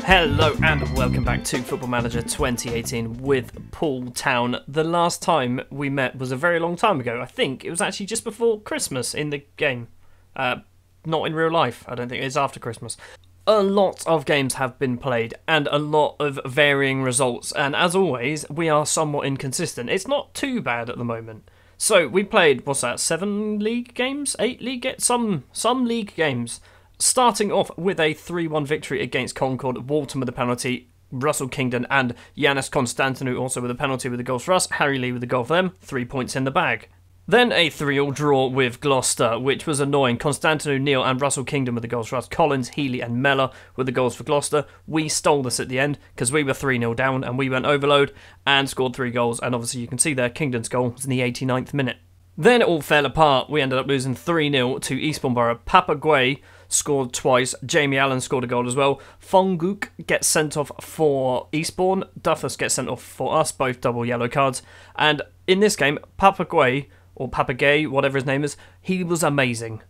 Hello and welcome back to Football Manager 2018 with Poole Town. The last time we met was a very long time ago. I think it was actually just before Christmas in the game. Not in real life, I don't think. It's after Christmas. A lot of games have been played and a lot of varying results. And as always, we are somewhat inconsistent. It's not too bad at the moment. So we played, what's that, 7 league games? 8 league games? Some league games. Starting off with a 3-1 victory against Concord, Walton with a penalty, Russell Kingdon and Yanis Constantinou also with a penalty with the goals for us, Harry Lee with the goal for them, 3 points in the bag. Then a 3-3 draw with Gloucester, which was annoying. Constantinou, Neil and Russell Kingdon with the goals for us, Collins, Healy and Mellor with the goals for Gloucester. We stole this at the end because we were 3-0 down and we went overload and scored 3 goals, and obviously you can see there Kingdon's goal was in the 89th minute. Then it all fell apart. We ended up losing 3-0 to Eastbourne Borough. Papa Guay scored twice. Jamie Allen scored a goal as well. Fonguk gets sent off for Eastbourne. Duffus gets sent off for us, both double yellow cards. And in this game, Papa Guay, or Papa Gay, whatever his name is, he was amazing.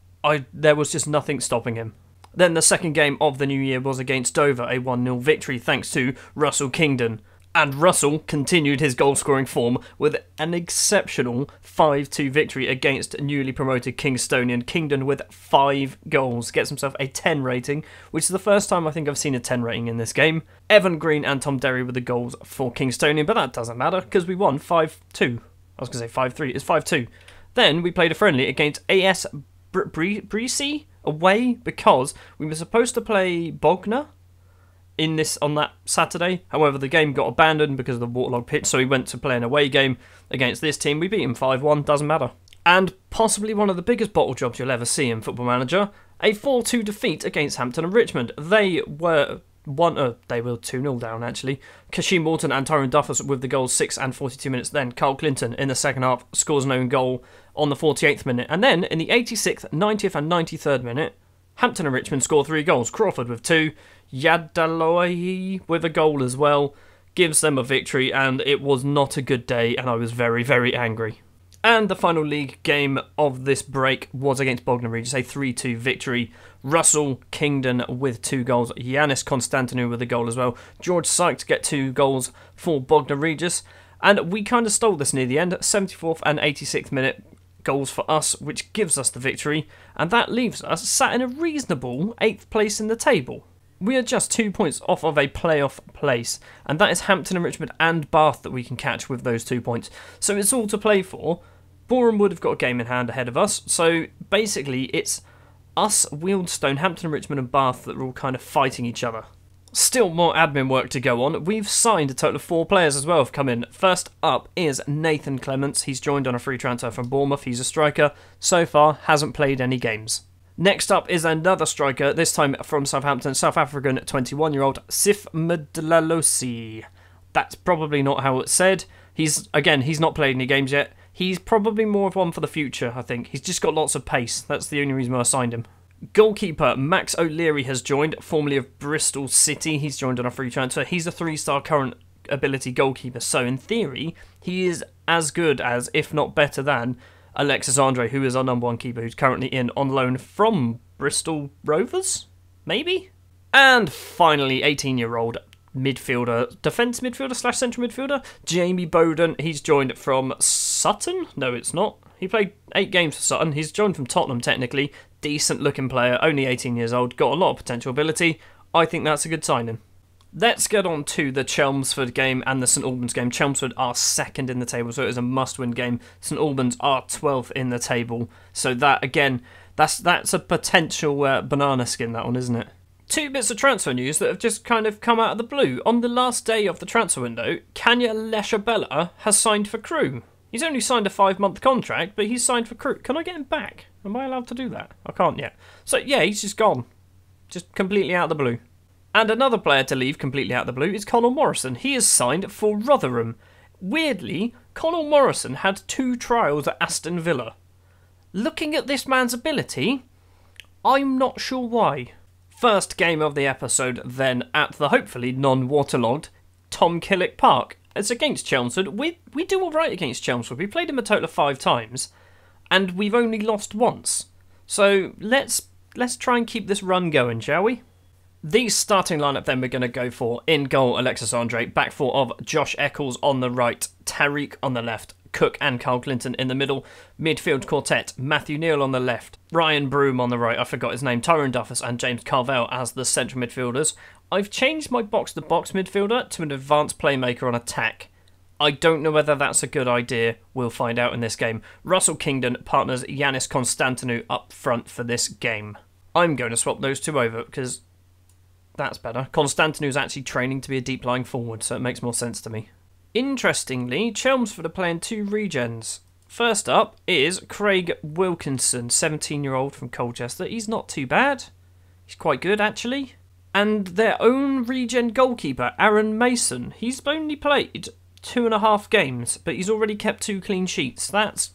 There was just nothing stopping him. Then the second game of the new year was against Dover, a 1-0 victory thanks to Russell Kingdon. And Russell continued his goal-scoring form with an exceptional 5-2 victory against newly promoted Kingstonian. Kingdon with 5 goals gets himself a 10 rating, which is the first time I think I've seen a 10 rating in this game. Evan Green and Tom Derry with the goals for Kingstonian, but that doesn't matter because we won 5-2. I was going to say 5-3, it's 5-2. Then we played a friendly against AS Breesey away because we were supposed to play Bognor on that Saturday. However, the game got abandoned because of the waterlogged pitch, so we went to play an away game against this team. We beat him 5-1, doesn't matter. And possibly one of the biggest bottle jobs you'll ever see in Football Manager, a 4-2 defeat against Hampton and Richmond. They were 2-0 down actually. Kashim Morton and Tyrone Duffus with the goals 6 and 42 minutes. Then Carl Clinton in the second half scores an own goal on the 48th minute. And then in the 86th, 90th and 93rd minute, Hampton and Richmond score 3 goals. Crawford with 2, Yadaloy with a goal as well, gives them a victory, and it was not a good day, and I was very, very angry. And the final league game of this break was against Bognor Regis, a 3-2 victory. Russell Kingdon with 2 goals, Yanis Constantinou with a goal as well. George Sykes get 2 goals for Bognor Regis, and we kind of stole this near the end, 74th and 86th minute goals for us, which gives us the victory, and that leaves us sat in a reasonable 8th place in the table. We are just 2 points off of a playoff place, and that is Hampton and Richmond and Bath that we can catch with those 2 points. So it's all to play for. Boreham Wood have got a game in hand ahead of us, so basically it's us, Wealdstone, Hampton and Richmond and Bath that are all kind of fighting each other. Still more admin work to go on. We've signed a total of 4 players as well have come in. First up is Nathan Clements. He's joined on a free transfer from Bournemouth. He's a striker. So far, hasn't played any games. Next up is another striker, this time from Southampton, South African 21-year-old Sif Mdlalosi. That's probably not how it's said. He's not played any games yet. He's probably more of one for the future, I think. He's just got lots of pace. That's the only reason why I signed him. Goalkeeper Max O'Leary has joined, formerly of Bristol City. He's joined on a free transfer. He's a 3-star current ability goalkeeper, so in theory, he is as good as, if not better than, Alexis Andre, who is our number 1 keeper, who's currently on loan from Bristol Rovers? Maybe? And finally, 18-year-old midfielder, defence midfielder / central midfielder, Jamie Bowden. He's joined from Sutton? No, it's not. He played 8 games for Sutton. He's joined from Tottenham, technically. Decent looking player, only 18 years old, got a lot of potential ability. I think that's a good signing. Let's get on to the Chelmsford game and the St Albans game. Chelmsford are 2nd in the table, so it is a must-win game. St Albans are 12th in the table, so that, again, that's a potential banana skin, that one, isn't it? 2 bits of transfer news that have just kind of come out of the blue. On the last day of the transfer window, Kanya Leshabella has signed for Crewe. He's only signed a 5-month contract, but he's signed for Crewe. Can I get him back? Am I allowed to do that? I can't yet. So, yeah, he's just gone. Just completely out of the blue. And another player to leave completely out of the blue is Connell Morrison. He is signed for Rotherham. Weirdly, Connell Morrison had 2 trials at Aston Villa. Looking at this man's ability, I'm not sure why. First game of the episode then at the hopefully non-waterlogged Tom Killick Park. It's against Chelmsford. We do all right against Chelmsford. We played them a total of 5 times, and we've only lost once. So let's try and keep this run going, shall we? The starting lineup then we're going to go for: in goal, Alexis Andre. Back 4 of Josh Eccles on the right, Tariq on the left, Cook and Carl Clinton in the middle. Midfield quartet: Matthew Neal on the left, Ryan Broom on the right, I forgot his name, Tyrone Duffus and James Carvell as the central midfielders. I've changed my box-to-box midfielder to an advanced playmaker on attack. I don't know whether that's a good idea. We'll find out in this game. Russell Kingdon partners Yanis Constantinou up front for this game. I'm going to swap those two over because that's better. Constantinou's actually training to be a deep-lying forward, so it makes more sense to me. Interestingly, Chelmsford are playing 2 regens. First up is Craig Wilkinson, 17-year-old from Colchester. He's not too bad. He's quite good, actually. And their own regen goalkeeper, Aaron Mason. He's only played 2.5 games, but he's already kept 2 clean sheets. That's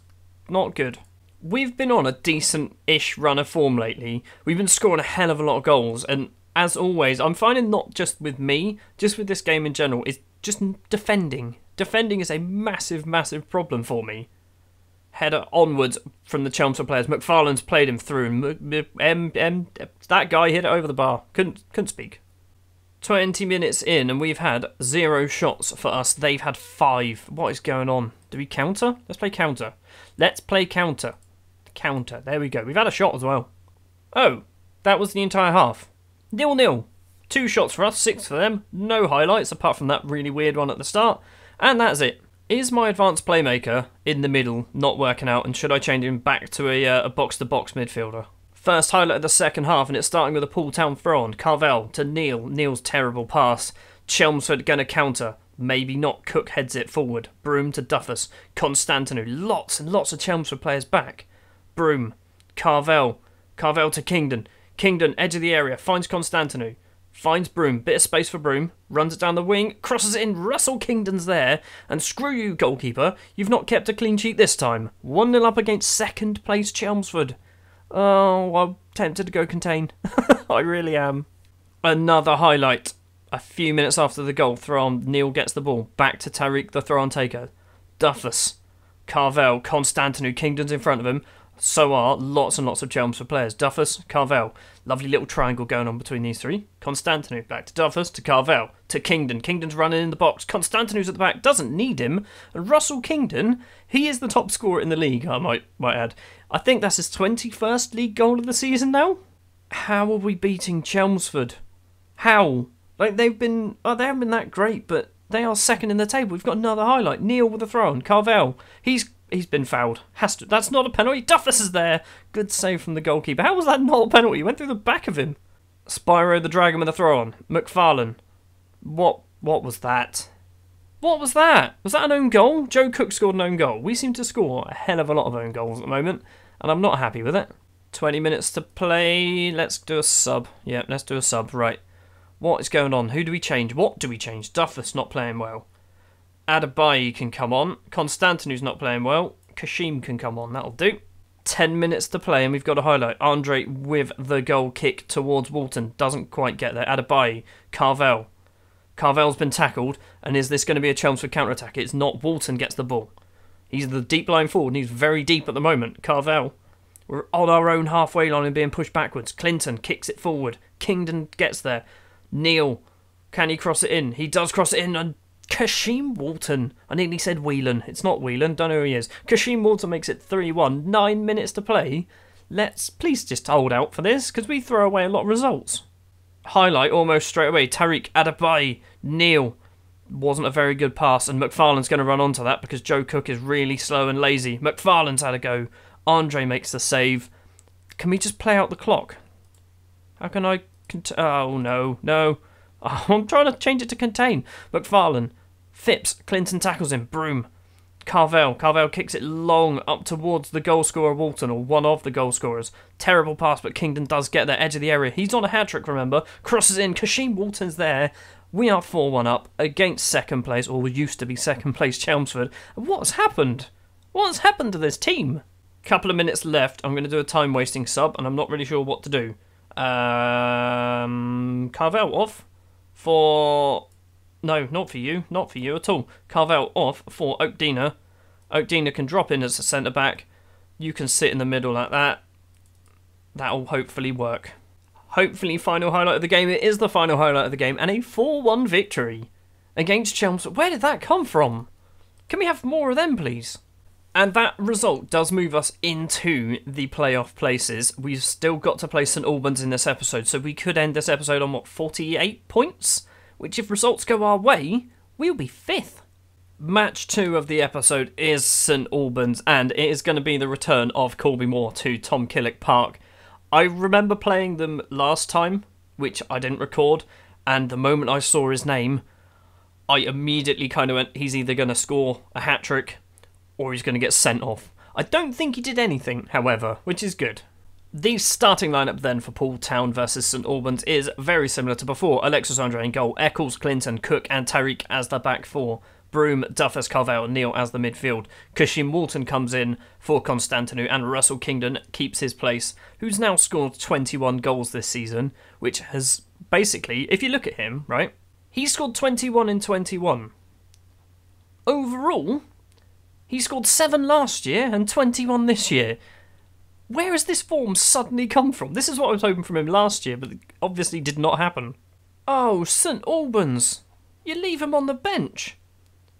not good. We've been on a decent-ish run of form lately. We've been scoring a hell of a lot of goals, and as always, I'm finding not just with me, just with this game in general, it's just defending. Defending is a massive, massive problem for me. Header onwards from the Chelmsford players. McFarlane's played him through, and that guy hit it over the bar. Couldn't speak. 20 minutes in, and we've had 0 shots for us. They've had 5. What is going on? Do we counter? Let's play counter. Let's play counter. Counter. There we go. We've had a shot as well. Oh, that was the entire half. 0-0. 2 shots for us, 6 for them. No highlights apart from that really weird one at the start. And that's it. Is my advanced playmaker in the middle not working out, and should I change him back to a box-to-box midfielder? First highlight of the second half, and it's starting with a Poole Town throw on. Carvell to Neal. Neal's terrible pass. Chelmsford going to counter. Maybe not. Cook heads it forward. Broom to Duffus. Constantinou. Lots and lots of Chelmsford players back. Broom. Carvell. Carvell to Kingdon. Kingdon, edge of the area. Finds Constantinou. Finds Broom. Bit of space for Broom. Runs it down the wing. Crosses it in. Russell Kingdon's there. And screw you, goalkeeper. You've not kept a clean sheet this time. 1-0 up against second place Chelmsford. Oh, I'm tempted to go contain. I really am. Another highlight. A few minutes after the goal, throw on. Neal gets the ball. Back to Tariq, the throw on taker. Duffus. Carvell. Constantinou. Kingdon's in front of him. So are lots and lots of Chelmsford players. Duffus, Carvell. Lovely little triangle going on between these 3. Constantinou, back to Duffus, to Carvell, to Kingdon. Kingdon's running in the box. Constantinou's at the back, doesn't need him. And Russell Kingdon, he is the top scorer in the league, I might add. I think that's his 21st league goal of the season now. How are we beating Chelmsford? How? Like, they haven't been that great, but they are second in the table. We've got another highlight. Neal with a throw on. Carvell, He's been fouled. That's not a penalty. Duffus is there. Good save from the goalkeeper. How was that not a penalty? He went through the back of him. Spyro the Dragon with a throw on. McFarlane. What was that? What was that? Was that an own goal? Joe Cook scored an own goal. We seem to score a hell of a lot of own goals at the moment, and I'm not happy with it. 20 minutes to play. Let's do a sub. Yeah, let's do a sub. Right. What is going on? Who do we change? What do we change? Duffus not playing well. Adebayi can come on. Constantinou's not playing well. Kashim can come on. That'll do. 10 minutes to play, and we've got a highlight. Andre with the goal kick towards Walton. Doesn't quite get there. Adebayi. Carvell. Carvell's been tackled, and is this going to be a Chelmsford counter-attack? It's not. Walton gets the ball. He's the deep line forward, and he's very deep at the moment. Carvell. We're on our own halfway line and being pushed backwards. Clinton kicks it forward. Kingdon gets there. Neal. Can he cross it in? He does cross it in, and Kashim Walton. I nearly said Whelan. It's not Whelan. Don't know who he is. Kashim Walton makes it 3-1. 9 minutes to play. Let's please just hold out for this, because we throw away a lot of results. Highlight almost straight away. Tariq Adebayi. Neal. Wasn't a very good pass, and McFarlane's going to run onto that because Joe Cook is really slow and lazy. McFarlane's had a go. Andre makes the save. Can we just play out the clock? How can I... Oh, no. Oh, I'm trying to change it to contain. McFarlane. Phipps. Clinton tackles him. Broom. Carvell. Carvell kicks it long up towards the goal scorer Walton, or one of the goal scorers. Terrible pass, but Kingdon does get there, edge of the area. He's on a hat-trick, remember. Crosses in. Kashim Walton's there. We are 4-1 up against second place, or used to be second place Chelmsford. What's happened? What's happened to this team? Couple of minutes left. I'm going to do a time-wasting sub, and I'm not really sure what to do. Carvell off for No, not for you. Not for you at all. Carvel off for Oakdina. Oakdina can drop in as a centre-back. You can sit in the middle like that. That'll hopefully work. Hopefully, final highlight of the game. It is the final highlight of the game. And a 4-1 victory against Chelmsford. Where did that come from? Can we have more of them, please? And that result does move us into the playoff places. We've still got to play St Albans in this episode, so we could end this episode on, 48 points? Which, if results go our way, we'll be 5th. Match 2 of the episode is St Albans, and it is going to be the return of Corby Moore to Tom Killick Park. I remember playing them last time, which I didn't record, and the moment I saw his name, I immediately kind of went, he's either going to score a hat-trick or he's going to get sent off. I don't think he did anything, however, which is good. The starting lineup then for Poole Town versus St Albans is very similar to before. Alexis Andre in goal, Eccles, Clinton, Cook and Tariq as the back four. Broome, Duffus, Carvel, Neil as the midfield. Cushing Walton comes in for Constantinu and Russell Kingdon keeps his place, who's now scored 21 goals this season, which has basically, if you look at him, right, he scored 21 in 21. Overall, he scored 7 last year and 21 this year. Where has this form suddenly come from? This is what I was hoping from him last year, but it obviously did not happen. Oh, St Albans. You leave him on the bench.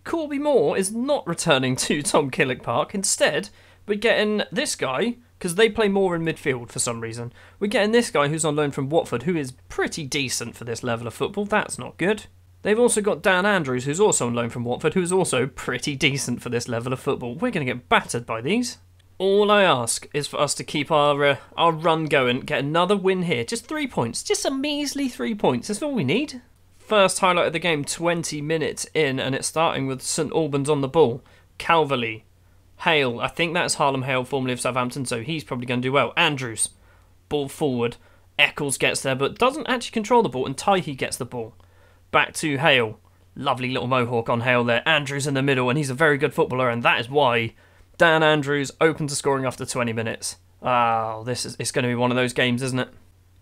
Corby Moore is not returning to Tom Killick Park. Instead, we're getting this guy, because they play more in midfield for some reason. We're getting this guy who's on loan from Watford, who is pretty decent for this level of football. That's not good. They've also got Dan Andrews, who's also on loan from Watford, who's also pretty decent for this level of football. We're going to get battered by these. All I ask is for us to keep our run going, get another win here. Just 3 points. Just a measly 3 points. That's all we need. First highlight of the game, 20 minutes in, and it's starting with St Albans on the ball. Calverley. Hale. I think that's Harlem Hale, formerly of Southampton, so he's probably going to do well. Andrews. Ball forward. Eccles gets there, but doesn't actually control the ball, and Taihi gets the ball. Back to Hale. Lovely little mohawk on Hale there. Andrews in the middle, and he's a very good footballer, and that is why Dan Andrews open to scoring after 20 minutes. It's going to be one of those games, isn't it?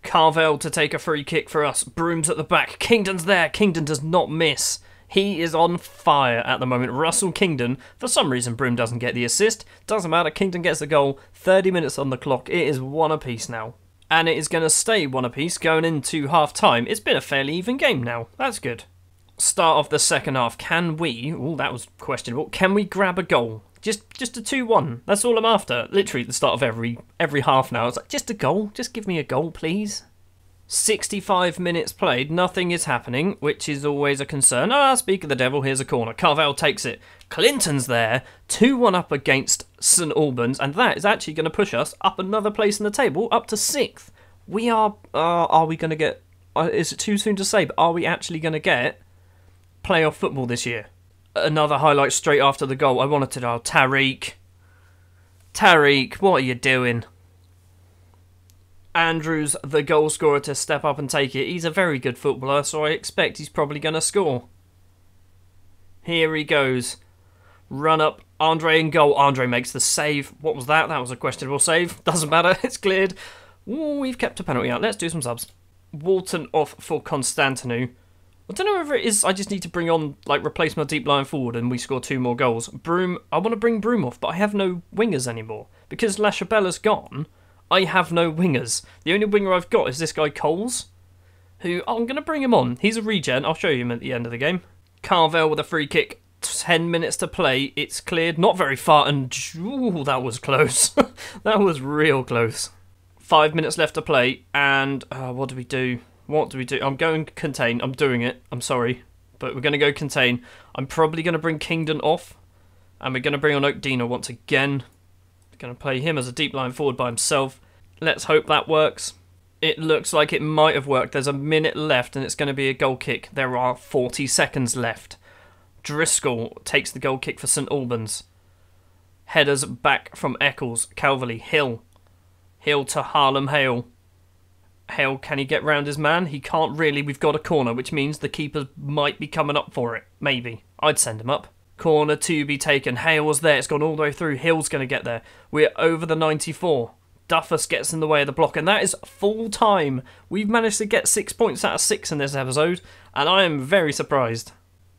Carvel to take a free kick for us. Broome's at the back. Kingdon's there. Kingdon does not miss. He is on fire at the moment. Russell Kingdon. For some reason, Broome doesn't get the assist. Doesn't matter. Kingdon gets the goal. 30 minutes on the clock. It is 1 apiece now. And it is going to stay 1 apiece going into half-time. It's been a fairly even game now. That's good. Start of the second half. Can we... Oh, that was questionable. Can we grab a goal? Just a 2-1. That's all I'm after. Literally at the start of every half now. It's like, just a goal. Just give me a goal, please. 65 minutes played. Nothing is happening, which is always a concern. Speak of the devil, here's a corner. Carvel takes it. Clinton's there. 2-1 up against St Albans, and that is actually going to push us up another place in the table, up to 6th. We are we going to get... is it too soon to say, but are we actually going to get playoff football this year? Another highlight straight after the goal. I wanted to know, Tariq, what are you doing? Andrews, the goal scorer, to step up and take it. He's a very good footballer, so I expect he's probably going to score. Here he goes. Run up. Andre in goal. Andre makes the save. What was that? That was a questionable save. Doesn't matter. It's cleared. Ooh, we've kept a penalty out. Let's do some subs. Walton off for Constantinu. I don't know whether it is I just need to bring on, replace my deep line forward and we score 2 more goals. Broome, I want to bring Broome off, but I have no wingers anymore. Because Lachabella's gone, I have no wingers. The only winger I've got is this guy Coles, who I'm going to bring him on. He's a regen. I'll show you him at the end of the game. Carvel with a free kick. 10 minutes to play. It's cleared. Not very far, and ooh, that was close. That was real close. 5 minutes left to play, and what do we do? What do we do? I'm going contain. I'm doing it. I'm sorry. But we're going to go contain. I'm probably going to bring Kingdon off. And we're going to bring on Oakdina once again. We're going to play him as a deep line forward by himself. Let's hope that works. It looks like it might have worked. There's a minute left and it's going to be a goal kick. There are 40 seconds left. Driscoll takes the goal kick for St Albans. Headers back from Eccles. Calverley. Hill. Hill to Harlem Hale. Hale, can he get round his man? He can't really. We've got a corner, which means the keeper might be coming up for it. Maybe. I'd send him up. Corner to be taken. Hale was there. It's gone all the way through. Hill's going to get there. We're over the 94. Duffus gets in the way of the block, and that is full time. We've managed to get 6 points out of 6 in this episode, and I am very surprised.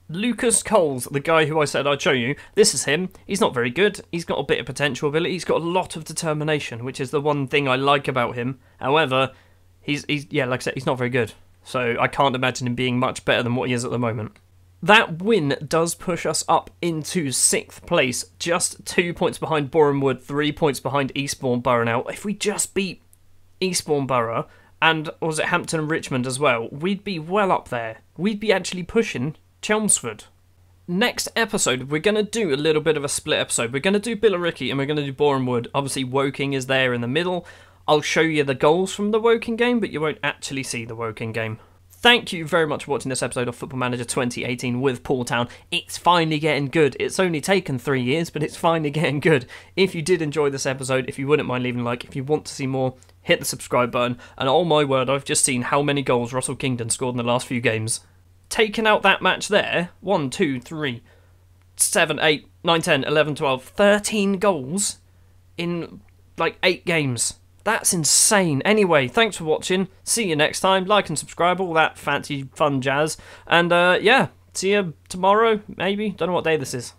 Lucas Coles, the guy who I said I'd show you, this is him. He's not very good. He's got a bit of potential ability. He's got a lot of determination, which is the one thing I like about him. However, he's yeah, like I said, he's not very good. So I can't imagine him being much better than what he is at the moment. That win does push us up into 6th place, just 2 points behind Bournemouth, 3 points behind Eastbourne Borough now. If we just beat Eastbourne Borough, and was it Hampton and Richmond as well, we'd be well up there. We'd be actually pushing Chelmsford. Next episode, we're going to do a little bit of a split episode. We're going to do Billericay and we're going to do Bournemouth. Obviously, Woking is there in the middle. I'll show you the goals from the Woking game, but you won't actually see the Woking game. Thank you very much for watching this episode of Football Manager 2018 with Poole Town. It's finally getting good. It's only taken 3 years, but it's finally getting good. If you did enjoy this episode, if you wouldn't mind leaving a like, if you want to see more, hit the subscribe button. And oh my word, I've just seen how many goals Russell Kingdon scored in the last few games. Taking out that match there, 1, 2, 3, 7, 8, 9, 10, 11, 12, 13 goals in like 8 games. That's insane. Anyway, thanks for watching. See you next time. Like and subscribe, all that fancy fun jazz. And yeah, see you tomorrow, maybe. Don't know what day this is.